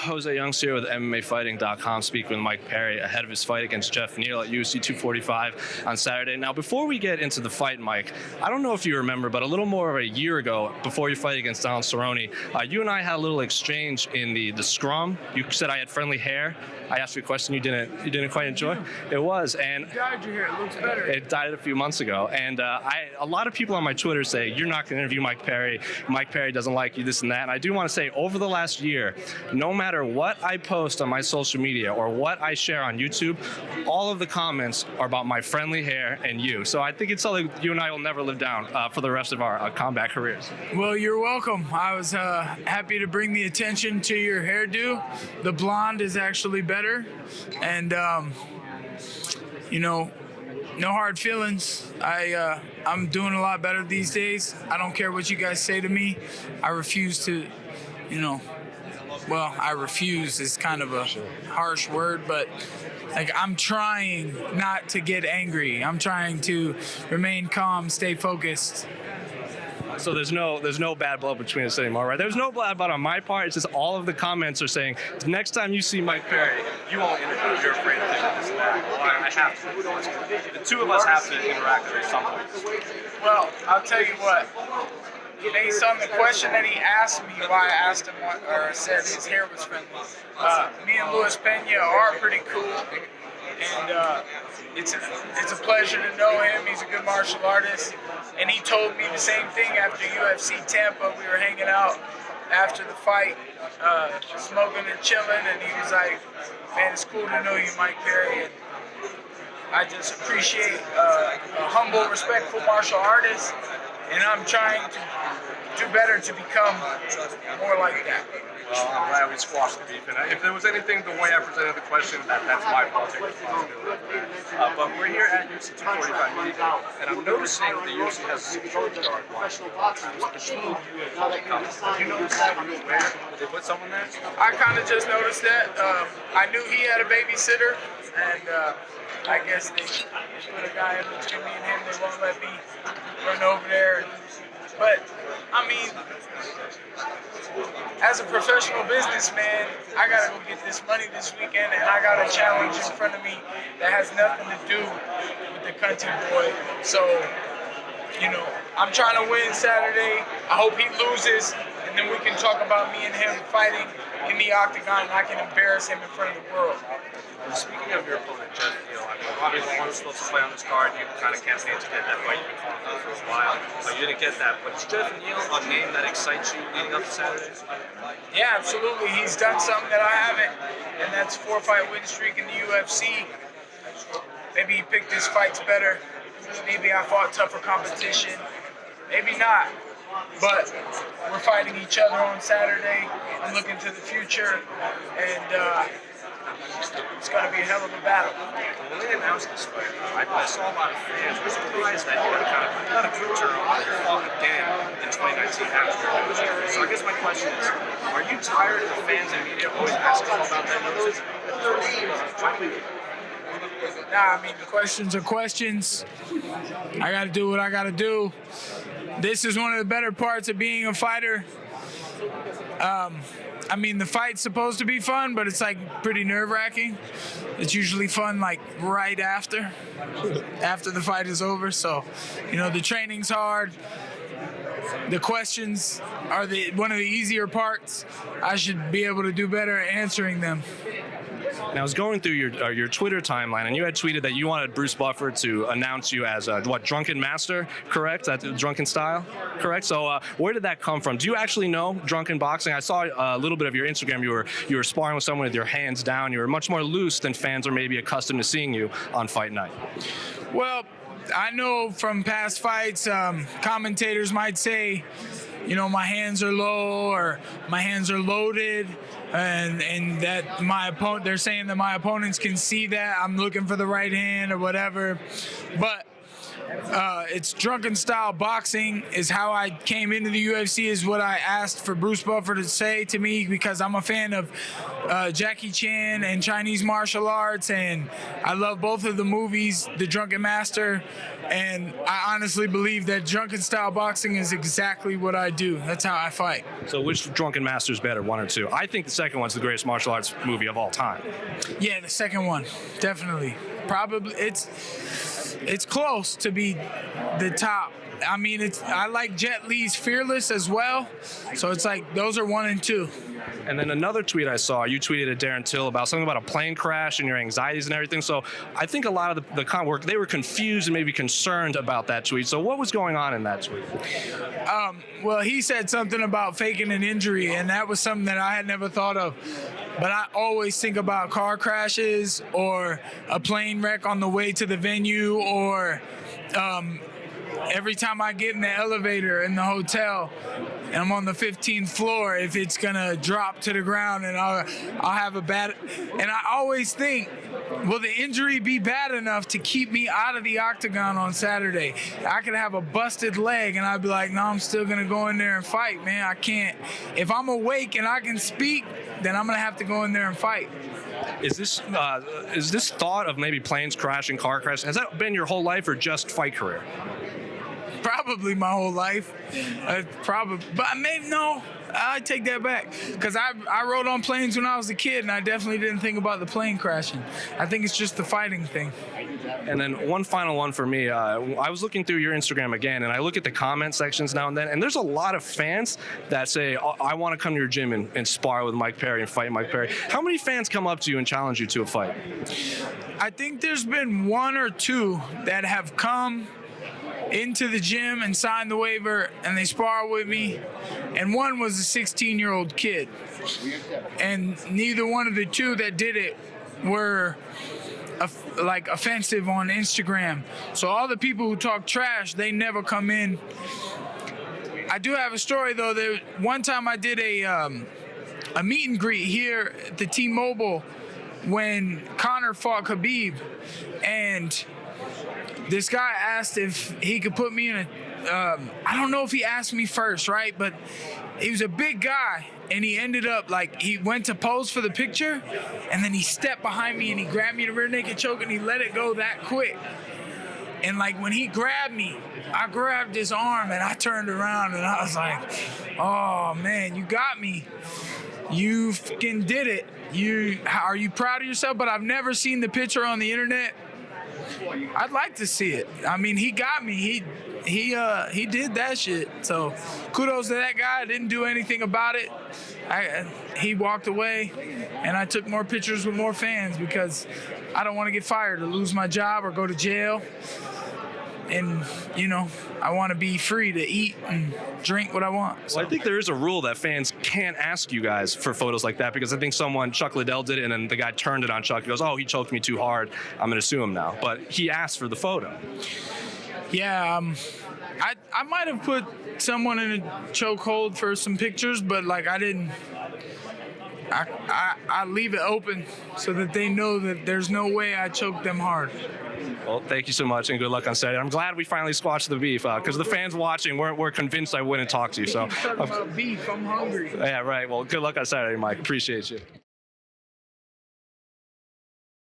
Jose Youngs here with MMAfighting.com, speaking with Mike Perry ahead of his fight against Geoff Neal at UFC 245 on Saturday. Now, before we get into the fight, Mike, I don't know if you remember, but a little more of a year ago, before your fight against Donald Cerrone, you and I had a little exchange in the scrum. You said I had friendly hair. I asked you a question you didn't quite enjoy. It was, and you dyed your hair. It looks better. It dyed a few months ago, and a lot of people on my Twitter say you're not going to interview Mike Perry. Mike Perry doesn't like you, this and that. And I do want to say, over the last year, no matter what I post on my social media or what I share on YouTube, all of the comments are about my friendly hair and you. So I think it's something you and I will never live down for the rest of our combat careers. Well, you're welcome. I was happy to bring the attention to your hairdo. The blonde is actually better, and you know, no hard feelings. I'm doing a lot better these days. I don't care what you guys say to me. I refuse to, I refuse is kind of a harsh word, but like, I'm trying not to get angry. I'm trying to remain calm, stay focused. So there's no bad blood between us anymore, right? There's no bad blood on my part. It's just all of the comments are saying, next time you see Mike Perry, you won't interview. You're afraid of this and that. Well, I have to. The two of us have to interact at some point. Well, I'll tell you what. Based on the question that he asked me, why I asked him or said his hair was friendly. Me and Luis Pena are pretty cool, and it's a pleasure to know him. He's a good martial artist, and he told me the same thing after UFC Tampa. We were hanging out after the fight, smoking and chilling, and he was like, "Man, it's cool to know you, Mike Perry." And I just appreciate a humble, respectful martial artist, and I'm trying to do better to become more like that. Well, I'm glad we squashed the beef. And if there was anything, the way I presented the question, that's my fault. Take responsibility for that. But we're here at UFC 245 media, and I'm noticing the UFC has a security guard watching the boxers between you and Colby Covington. Did you notice that? Were you aware that they put someone there? I kind of just noticed that. I knew he had a babysitter, and I guess they put a guy in between me and him. They won't let me run over there. But, I mean, as a professional businessman, I got to go get this money this weekend, and I got a challenge in front of me that has nothing to do with the country boy. So, I'm trying to win Saturday. I hope he loses, and then we can talk about me and him fighting in the octagon, and I can embarrass him in front of the world. Speaking of your opponent, Geoff Neal, I mean, obviously you were supposed to play on this card. You kind of campaigned to get that fight. You've been calling for a while, but you didn't get that. But is Geoff Neal a name that excites you leading up to Saturday? Yeah, absolutely. He's done something that I haven't, and that's 4-fight win streak in the UFC. Maybe he picked his fights better. Maybe I fought tougher competition. Maybe not. But we're fighting each other on Saturday. I'm looking to the future, and it's going to be a hell of a battle. When they announced this fight, I saw a lot of fans were surprised that you were kind of not a quick turnaround. You fought again in 2019 after your nose injury. So I guess my question is, are you tired of the fans and media always asking about that nose injury? Nah, I mean, the questions are questions. I got to do what I got to do. This is one of the better parts of being a fighter. I mean, the fight's supposed to be fun, but it's like pretty nerve-wracking. It's usually fun like right after the fight is over. So, the training's hard. The questions are one of the easier parts. I should be able to do better at answering them. Now, I was going through your Twitter timeline, and you had tweeted that you wanted Bruce Buffer to announce you as drunken master, correct? That's drunken style, correct? So where did that come from? Do you actually know drunken boxing? I saw a little bit of your Instagram. You were sparring with someone with your hands down. You were much more loose than fans are maybe accustomed to seeing you on fight night. Well, I know from past fights, commentators might say, my hands are low or my hands are loaded, and that they're saying that my opponents can see that I'm looking for the right hand or whatever. But It's drunken style boxing is how I came into the UFC, is what I asked for Bruce Buffer to say to me, because I'm a fan of Jackie Chan and Chinese martial arts, and I love both of the movies, The Drunken Master, and I honestly believe that drunken style boxing is exactly what I do. That's how I fight. So which Drunken Master is better, 1 or 2? I think the second one's the greatest martial arts movie of all time. Yeah, the second one, definitely. Probably it's close to be the top. I mean, I like Jet Li's Fearless as well, so it's like those are 1 and 2. And then another tweet I saw, you tweeted at Darren Till about something about a plane crash and your anxieties and everything. So I think a lot of the work, they were confused and maybe concerned about that tweet. So what was going on in that tweet? Well, he said something about faking an injury, and that was something that I had never thought of. But I always think about car crashes or a plane wreck on the way to the venue, or every time I get in the elevator in the hotel and I'm on the 15th floor, if it's gonna drop to the ground and I'll have a bad, and I always think, will the injury be bad enough to keep me out of the octagon on Saturday? I could have a busted leg and I'd be like, no, I'm still gonna go in there and fight, man. I can't. If I'm awake and I can speak, then I'm gonna have to go in there and fight. Is this thought of maybe planes crashing, car crash, has that been your whole life or just fight career? Probably my whole life. But maybe no. I take that back, because I rode on planes when I was a kid, and I definitely didn't think about the plane crashing. I think it's just the fighting thing. And then one final one for me. I was looking through your Instagram again, and I look at the comment sections now and then, and there's a lot of fans that say, oh, I want to come to your gym and spar with Mike Perry and fight Mike Perry. How many fans come up to you and challenge you to a fight? I think there's been 1 or 2 that have come into the gym and signed the waiver and they spar with me, and one was a 16-year-old kid, and neither one of the 2 that did it were offensive on Instagram. So all the people who talk trash, they never come in. I do have a story though. One time I did a meet and greet here at the T-Mobile when Conor fought Khabib, and this guy asked if he could put me in a, I don't know if he asked me first, right? But he was a big guy, and he ended up, he went to pose for the picture, and then he stepped behind me, and he grabbed me in a rear naked choke, and he let it go that quick. And, when he grabbed me, I grabbed his arm, and I turned around, and I was like, oh, man, you got me. You fucking did it. Are you proud of yourself? But I've never seen the picture on the internet. I'd like to see it. I mean, he got me. He did that shit. So kudos to that guy. I didn't do anything about it. He walked away, and I took more pictures with more fans because I don't want to get fired or lose my job or go to jail. And, I want to be free to eat and drink what I want. So. Well, I think there is a rule that fans can't ask you guys for photos like that, because I think Chuck Liddell did it, and then the guy turned it on Chuck. He goes, oh, he choked me too hard. I'm going to sue him now. But he asked for the photo. Yeah, I might have put someone in a chokehold for some pictures, but, I didn't. I leave it open so that they know that there's no way I choked them hard. Well, thank you so much, and good luck on Saturday. I'm glad we finally squashed the beef, because the fans watching weren't convinced I wouldn't talk to you. So, talking about beef, I'm hungry. Yeah, right. Well, good luck on Saturday, Mike. Appreciate you.